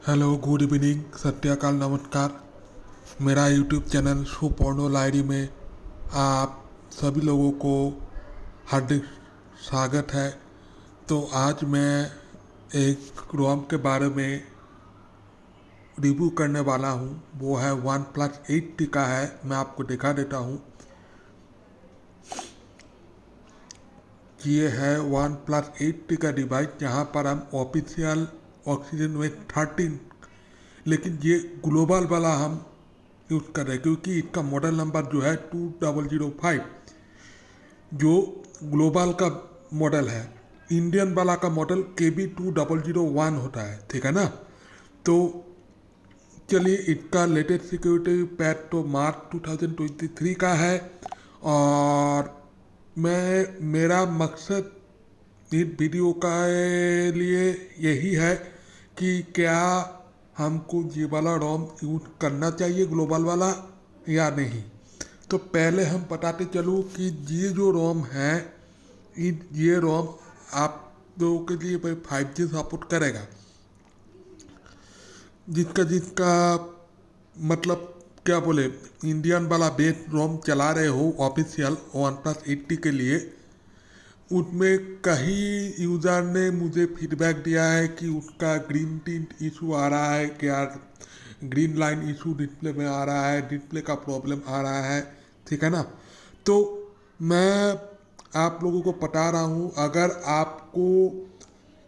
Hello, good evening, सत्याकाल, नमस्कार। मेरा YouTube channel सुपर्णोल ID में आप सभी लोगों को हार्दिक स्वागत है। तो आज मैं एक रोम के बारे में रिव्यू करने वाला हूँ। वो है वन प्लस 8T का है। मैं आपको दिखा देता हूँ। ये है वन प्लस 8T का डिवाइस, जहाँ पर हम ऑफिशियल ऑक्सीजन वेव 13, लेकिन ये ग्लोबल वाला हम यूज़ कर रहे हैं क्योंकि इसका मॉडल नंबर जो है 2005, जो ग्लोबल का मॉडल है। इंडियन वाला का मॉडल KB2001 होता है, ठीक है ना। तो चलिए, इसका लेटेस्ट सिक्योरिटी पैच तो मार्च 2023 का है। और मेरा मकसद इस वीडियो का लिए यही है कि क्या हमको ये वाला रोम यूज करना चाहिए, ग्लोबल वाला, या नहीं। तो पहले हम बताते चलूँ कि ये जो रोम है, ये रोम आप लोगों के लिए 5G सपोर्ट करेगा। जिसका मतलब क्या बोले, इंडियन वाला बेस रोम चला रहे हो ऑफिशियल वन प्लस 80 के लिए, उसमें कई यूज़र ने मुझे फीडबैक दिया है कि उसका ग्रीन टिंट इशू आ रहा है, क्या ग्रीन लाइन इशू डिस्प्ले में आ रहा है, डिस्प्ले का प्रॉब्लम आ रहा है, ठीक है ना। तो मैं आप लोगों को बता रहा हूँ, अगर आपको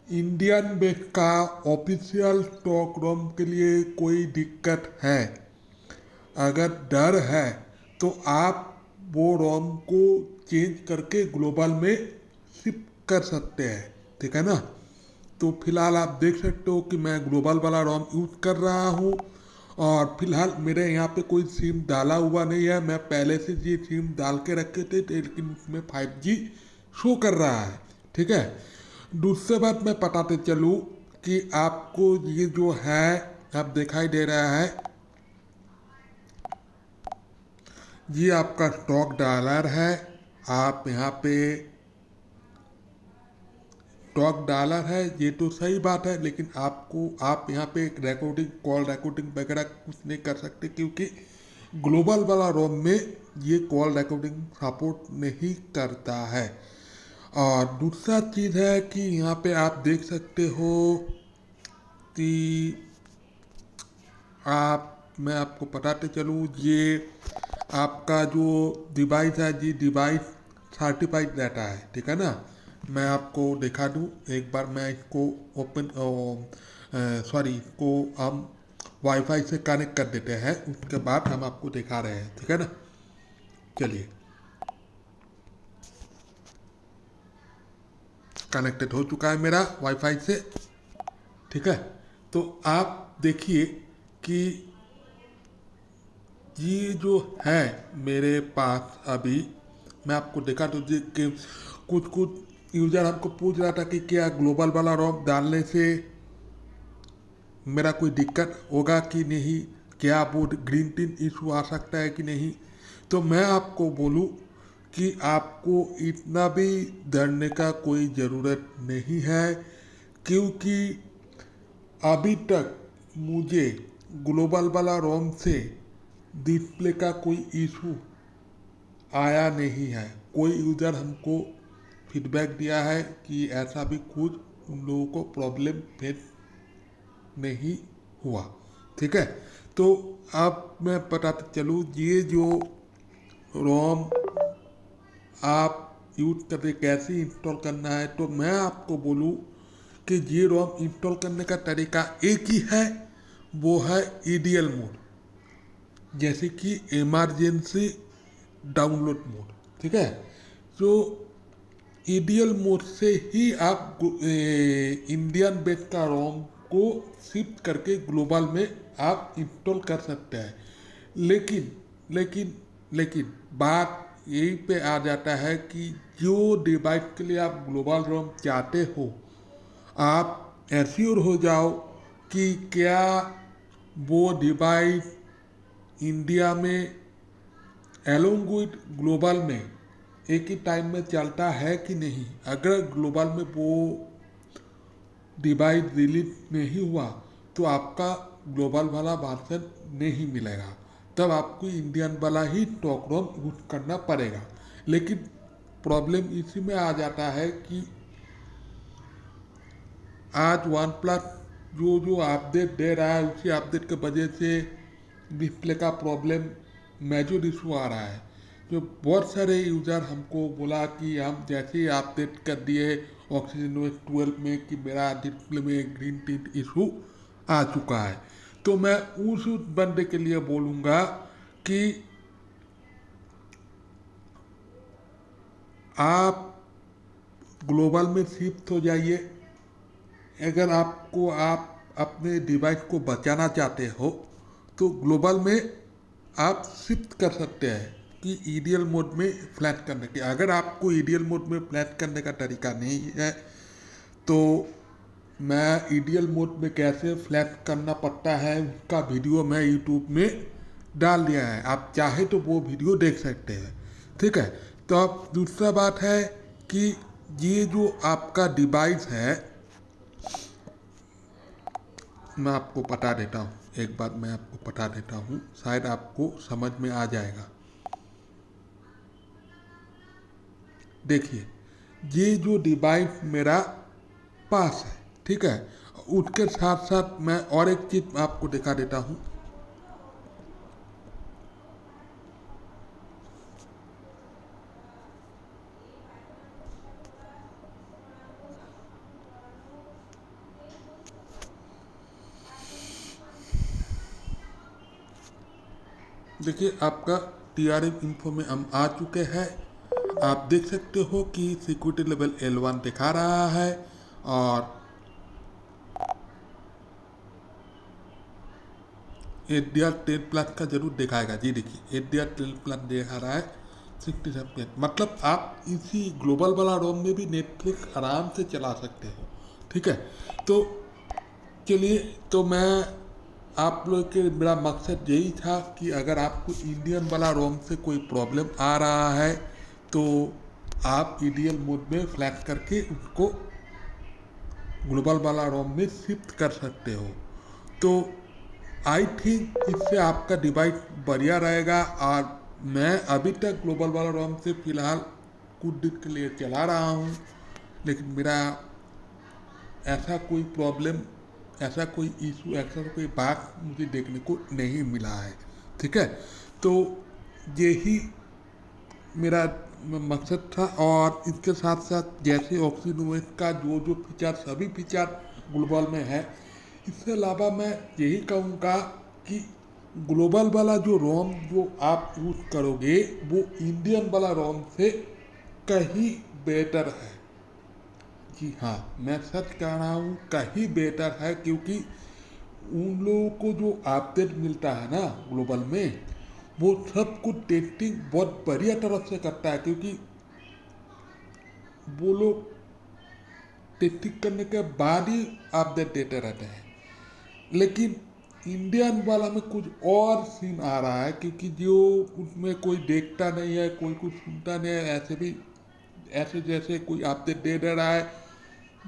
इंडियन बेस का ऑफिशियल स्टॉक रोम के लिए कोई दिक्कत है, अगर डर है, तो आप वो रोम को चेंज करके ग्लोबल में शिफ्ट कर सकते हैं, ठीक है ना। तो फिलहाल आप देख सकते हो कि मैं ग्लोबल वाला रोम यूज़ कर रहा हूँ। और फिलहाल मेरे यहाँ पे कोई सिम डाला हुआ नहीं है। मैं पहले से ये सिम डाल के रखे थे, लेकिन उसमें 5G शो कर रहा है, ठीक है। दूसरी बात मैं बताते चलूँ कि आपको ये जो है, आप दिखाई दे रहा है, ये आपका स्टॉक डॉलर है। आप यहाँ पे स्टॉक डॉलर है, ये तो सही बात है, लेकिन आप यहाँ पे रिकॉर्डिंग, कॉल रिकॉर्डिंग वगैरह कुछ नहीं कर सकते, क्योंकि ग्लोबल वाला रोम में ये कॉल रिकॉर्डिंग सपोर्ट नहीं करता है। और दूसरा चीज़ है कि यहाँ पे आप देख सकते हो कि मैं आपको बताते चलूँ, ये आपका जो डिवाइस है, ये डिवाइस सर्टिफाइड रहता है, ठीक है ना। मैं आपको दिखा दूँ एक बार। मैं इसको इसको हम वाईफाई से कनेक्ट कर देते हैं, उसके बाद हम आपको दिखा रहे हैं, ठीक है ना। चलिए, कनेक्टेड हो चुका है मेरा वाईफाई से, ठीक है। तो आप देखिए कि ये जो है मेरे पास अभी, मैं आपको दिखा दूँ कि कुछ कुछ यूज़र हमको पूछ रहा था कि क्या ग्लोबल वाला रोम डालने से मेरा कोई दिक्कत होगा कि नहीं, क्या वो ग्रीन टिन इशू आ सकता है कि नहीं। तो मैं आपको बोलूँ कि आपको इतना भी डरने का कोई ज़रूरत नहीं है, क्योंकि अभी तक मुझे ग्लोबल वाला रोम से डिस्प्ले का कोई इशू आया नहीं है। कोई यूज़र हमको फीडबैक दिया है कि ऐसा भी कुछ उन लोगों को प्रॉब्लम फेस नहीं हुआ, ठीक है। तो अब मैं बताते चलूँ, ये जो रोम आप यूज करके कैसे इंस्टॉल करना है, तो मैं आपको बोलूँ कि ये रोम इंस्टॉल करने का तरीका एक ही है, वो है EDL मोड, जैसे कि इमरजेंसी डाउनलोड मोड, ठीक है। तो EDL मोड से ही आप इंडियन बेस का रोम को शिफ्ट करके ग्लोबल में आप इंस्टॉल कर सकते हैं। लेकिन लेकिन लेकिन बात यही पे आ जाता है कि जो डिवाइस के लिए आप ग्लोबल रोम चाहते हो, आप एश्योर हो जाओ कि क्या वो डिवाइस इंडिया में एलोंग विथ ग्लोबल में एक ही टाइम में चलता है कि नहीं। अगर ग्लोबल में वो डिवाइस रिलीज नहीं हुआ, तो आपका ग्लोबल वाला वर्जन नहीं मिलेगा, तब आपको इंडियन वाला ही टॉक रोम यूज करना पड़ेगा। लेकिन प्रॉब्लम इसी में आ जाता है कि आज वन प्लस जो जो अपडेट दे रहा है उसी अपडेट की वजह से डिस्प्ले का प्रॉब्लम मेजर इशू आ रहा है। जो बहुत सारे यूज़र हमको बोला कि हम जैसे ही अपडेट कर दिए ऑक्सीजन OS 12 में कि मेरा डिस्प्ले में ग्रीन टिंट इशू आ चुका है। तो मैं उस बंदे के लिए बोलूँगा कि आप ग्लोबल में शिफ्ट हो जाइए। अगर आप अपने डिवाइस को बचाना चाहते हो तो ग्लोबल में आप शिफ्ट कर सकते हैं कि ईडीएल मोड में फ्लैट करने के। अगर आपको ईडीएल मोड में फ्लैट करने का तरीका नहीं है तो मैं ईडीएल मोड में कैसे फ्लैट करना पड़ता है उसका वीडियो मैं यूट्यूब में डाल दिया है, आप चाहे तो वो वीडियो देख सकते हैं। ठीक है, तो अब दूसरा बात है कि ये जो आपका डिवाइस है, मैं आपको बता देता हूँ, एक बात मैं आपको बता देता हूँ, शायद आपको समझ में आ जाएगा। देखिए, ये जो डिवाइस मेरा पास है, ठीक है, उसके साथ साथ मैं और एक चीज आपको दिखा देता हूँ। देखिए, आपका TRM इन्फो में हम आ चुके हैं। आप देख सकते हो कि सिक्योरिटी लेवल L1 दिखा रहा है और HDR10+ का जरूर दिखाएगा। जी देखिए, HDR10+ दिखा रहा है 67, मतलब आप इसी ग्लोबल वाला रोम में भी नेटफ्लिक्स आराम से चला सकते हो। ठीक है, तो चलिए, तो मैं आप लोग के मेरा मकसद यही था कि अगर आपको इंडियन वाला रोम से कोई प्रॉब्लम आ रहा है तो आप ईडीएल मोड में फ्लैश करके उसको ग्लोबल वाला रोम में शिफ्ट कर सकते हो। तो आई थिंक इससे आपका डिवाइस बढ़िया रहेगा। और मैं अभी तक ग्लोबल वाला रोम से फ़िलहाल कुछ दिन के लिए चला रहा हूँ, लेकिन मेरा ऐसा कोई प्रॉब्लम, ऐसा कोई इशू, ऐसा कोई बात मुझे देखने को नहीं मिला है। ठीक है, तो यही मेरा मकसद था। और इसके साथ साथ जैसे ऑक्सीजन OS का जो जो फीचर, सभी फीचर ग्लोबल में है, इसके अलावा मैं यही कहूँगा कि ग्लोबल वाला जो रोम जो आप यूज़ करोगे वो इंडियन वाला रोम से कहीं बेटर है। जी हाँ, मैं सच कह रहा हूँ, कहीं बेटर है, क्योंकि उन लोगों को जो अपडेट मिलता है ना ग्लोबल में, वो सब कुछ टेस्टिंग बहुत बढ़िया तरफ से करता है, क्योंकि वो लोग टेस्टिंग करने के बाद ही अपडेट देते रहते हैं। लेकिन इंडियन वाला में कुछ और सीन आ रहा है, क्योंकि जो उसमें कोई देखता नहीं है, कोई कुछ सुनता नहीं है, ऐसे भी ऐसे जैसे कोई अपडेट दे रहा है,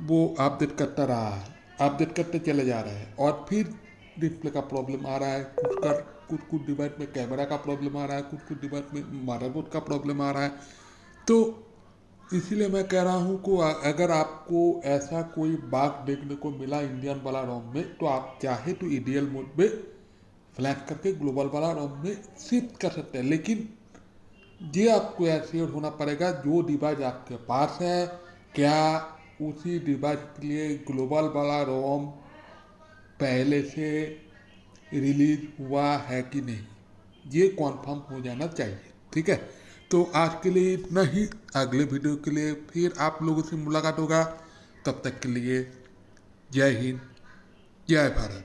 वो अपडेट करता रहा है, अपडेट करते चले जा रहे हैं, और फिर डिस्प्ले का प्रॉब्लम आ रहा है, कुछ डिवाइस में कैमरा का प्रॉब्लम आ रहा है, कुछ डिवाइस में मदरबोर्ड का प्रॉब्लम आ रहा है। तो इसीलिए मैं कह रहा हूँ कि अगर आपको ऐसा कोई बाग देखने को मिला इंडियन वाला रोम में, तो आप चाहे तो ईडीएल मोड में फ्लैश करके ग्लोबल वाला रोम में शिफ्ट कर सकते हैं। लेकिन ये आपको एश्योर होना पड़ेगा जो डिवाइस आपके पास है, क्या उसी डिवाइस के लिए ग्लोबल वाला रोम पहले से रिलीज हुआ है कि नहीं, ये कॉन्फर्म हो जाना चाहिए। ठीक है, तो आज के लिए इतना ही। अगले वीडियो के लिए फिर आप लोगों से मुलाकात होगा। तब तक के लिए जय हिंद, जय भारत।